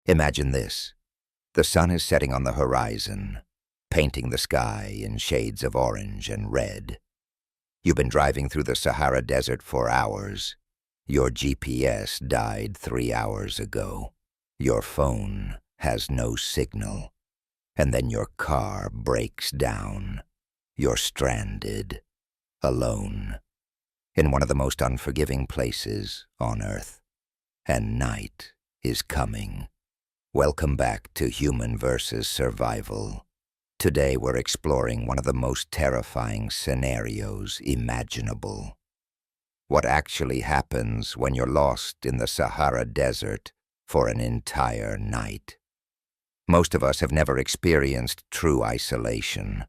Imagine this. The sun is setting on the horizon, painting the sky in shades of orange and red. You've been driving through the Sahara Desert for hours. Your GPS died 3 hours ago. Your phone has no signal. And then your car breaks down. You're stranded, alone, in one of the most unforgiving places on Earth. And night is coming. Welcome back to Human versus Survival. Today we're exploring one of the most terrifying scenarios imaginable. What actually happens when you're lost in the Sahara Desert for an entire night? Most of us have never experienced true isolation.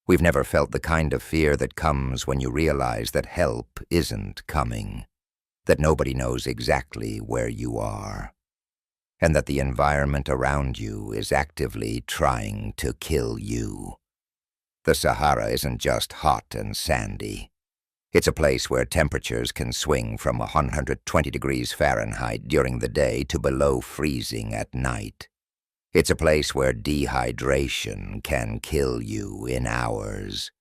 We've never felt the kind of fear that comes when you realize that help isn't coming, that nobody knows exactly where you are, and that the environment around you is actively trying to kill you. The Sahara isn't just hot and sandy. It's a place where temperatures can swing from 120 degrees Fahrenheit during the day to below freezing at night. It's a place where dehydration can kill you in hours,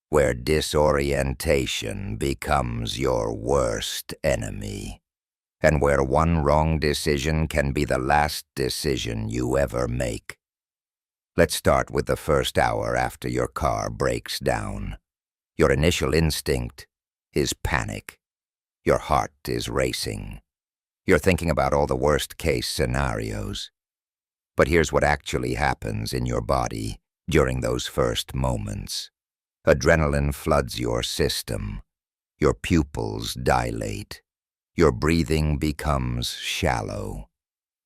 where disorientation becomes your worst enemy, and where one wrong decision can be the last decision you ever make. Let's start with the first hour after your car breaks down. Your initial instinct is panic. Your heart is racing. You're thinking about all the worst-case scenarios. But here's what actually happens in your body during those first moments. Adrenaline floods your system. Your pupils dilate. Your breathing becomes shallow.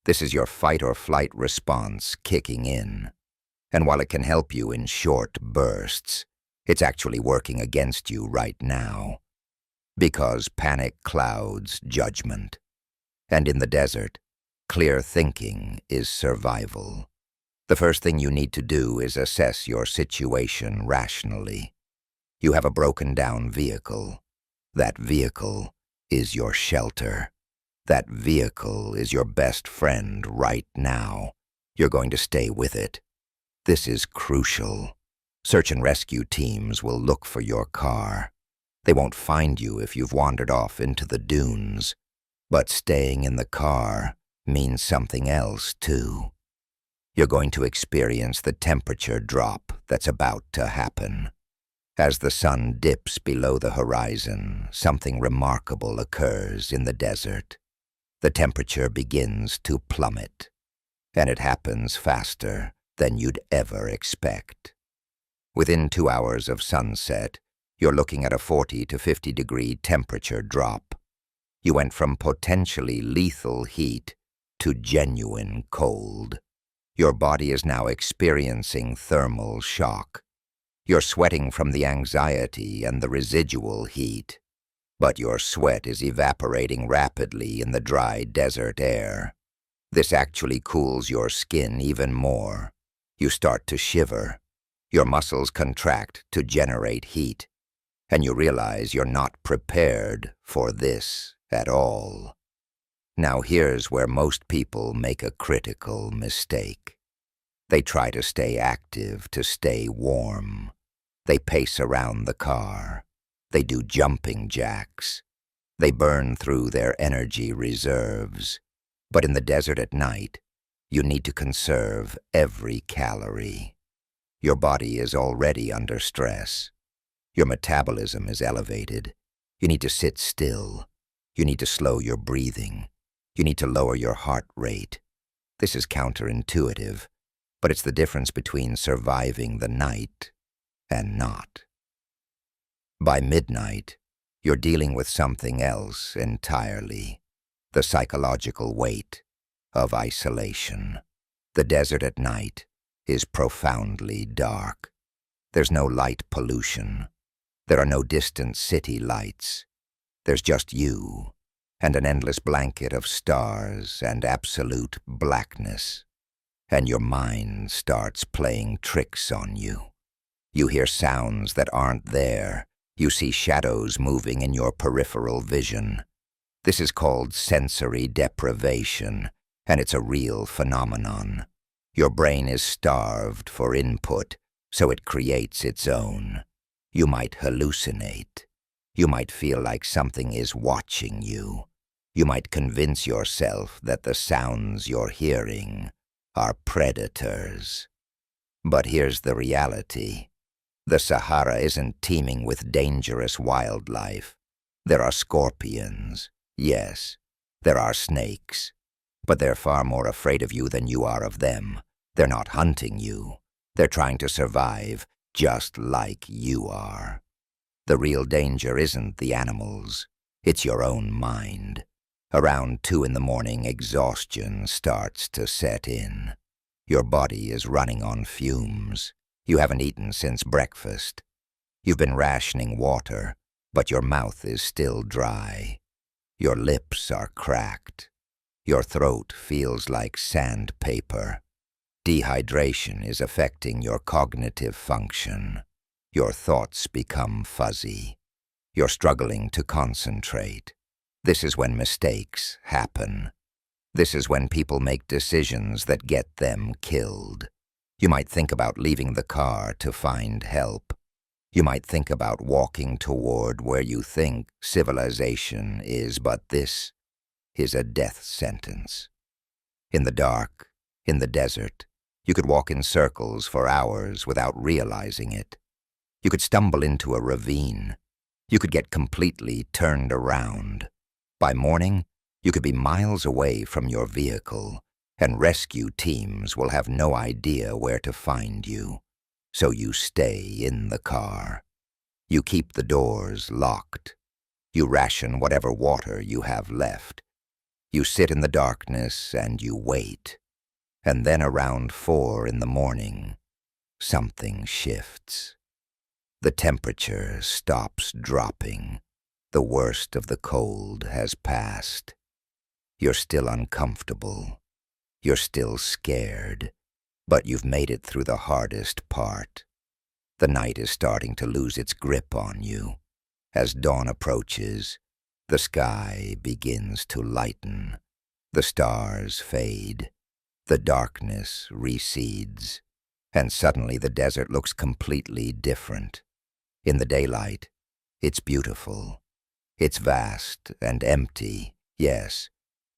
This is your fight-or-flight response kicking in. And while it can help you in short bursts, it's actually working against you right now. Because panic clouds judgment. And in the desert, clear thinking is survival. The first thing you need to do is assess your situation rationally. You have a broken-down vehicle. That vehicle is your shelter. That vehicle is your best friend right now. You're going to stay with it. This is crucial. Search and rescue teams will look for your car. They won't find you if you've wandered off into the dunes. But staying in the car means something else, too. You're going to experience the temperature drop that's about to happen. As the sun dips below the horizon, something remarkable occurs in the desert. The temperature begins to plummet, and it happens faster than you'd ever expect. Within 2 hours of sunset, you're looking at a 40 to 50 degree temperature drop. You went from potentially lethal heat to genuine cold. Your body is now experiencing thermal shock. You're sweating from the anxiety and the residual heat, but your sweat is evaporating rapidly in the dry desert air. This actually cools your skin even more. You start to shiver. Your muscles contract to generate heat, and you realize you're not prepared for this at all. Now here's where most people make a critical mistake. They try to stay active to stay warm. They pace around the car. They do jumping jacks. They burn through their energy reserves. But in the desert at night, you need to conserve every calorie. Your body is already under stress. Your metabolism is elevated. You need to sit still. You need to slow your breathing. You need to lower your heart rate. This is counterintuitive, but it's the difference between surviving the night and not. By midnight, you're dealing with something else entirely. The psychological weight of isolation. The desert at night is profoundly dark. There's no light pollution. There are no distant city lights. There's just you and an endless blanket of stars and absolute blackness. And your mind starts playing tricks on you. You hear sounds that aren't there. You see shadows moving in your peripheral vision. This is called sensory deprivation, and it's a real phenomenon. Your brain is starved for input, so it creates its own. You might hallucinate. You might feel like something is watching you. You might convince yourself that the sounds you're hearing are predators. But here's the reality. The Sahara isn't teeming with dangerous wildlife. There are scorpions, yes. There are snakes. But they're far more afraid of you than you are of them. They're not hunting you. They're trying to survive just like you are. The real danger isn't the animals. It's your own mind. Around 2 in the morning, exhaustion starts to set in. Your body is running on fumes. You haven't eaten since breakfast. You've been rationing water, but your mouth is still dry. Your lips are cracked. Your throat feels like sandpaper. Dehydration is affecting your cognitive function. Your thoughts become fuzzy. You're struggling to concentrate. This is when mistakes happen. This is when people make decisions that get them killed. You might think about leaving the car to find help. You might think about walking toward where you think civilization is, but this is a death sentence. In the dark, in the desert, you could walk in circles for hours without realizing it. You could stumble into a ravine. You could get completely turned around. By morning, you could be miles away from your vehicle, and rescue teams will have no idea where to find you. So you stay in the car. You keep the doors locked. You ration whatever water you have left. You sit in the darkness and you wait. And then around 4 in the morning, something shifts. The temperature stops dropping. The worst of the cold has passed. You're still uncomfortable. You're still scared. But you've made it through the hardest part. The night is starting to lose its grip on you. As dawn approaches, the sky begins to lighten. The stars fade. The darkness recedes. And suddenly the desert looks completely different. In the daylight, it's beautiful. It's vast and empty, yes,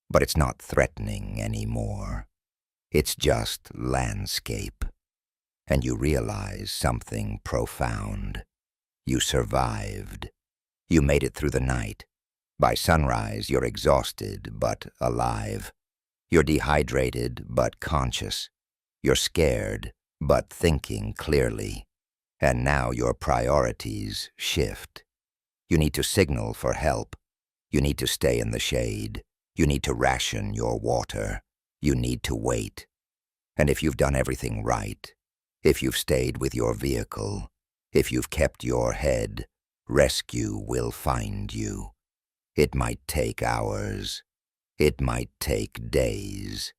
but it's not threatening anymore. It's just landscape. And you realize something profound. You survived. You made it through the night. By sunrise, you're exhausted but alive. You're dehydrated but conscious. You're scared but thinking clearly. And now your priorities shift. You need to signal for help. You need to stay in the shade. You need to ration your water. You need to wait. And if you've done everything right, if you've stayed with your vehicle, if you've kept your head, rescue will find you. It might take hours. It might take days.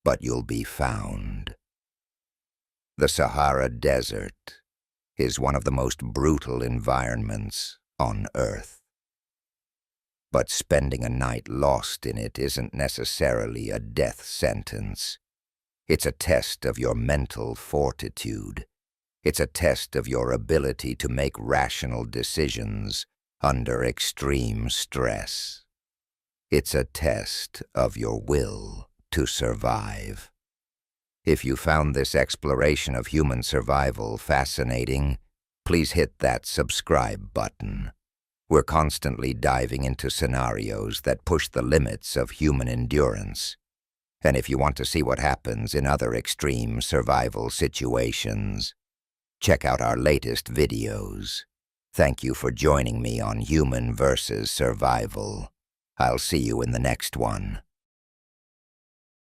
But you'll be found. The Sahara Desert is one of the most brutal environments on Earth. But spending a night lost in it isn't necessarily a death sentence. It's a test of your mental fortitude. It's a test of your ability to make rational decisions under extreme stress. It's a test of your will to survive. If you found this exploration of human survival fascinating, please hit that subscribe button. We're constantly diving into scenarios that push the limits of human endurance. And if you want to see what happens in other extreme survival situations, check out our latest videos. Thank you for joining me on Human versus Survival. I'll see you in the next one.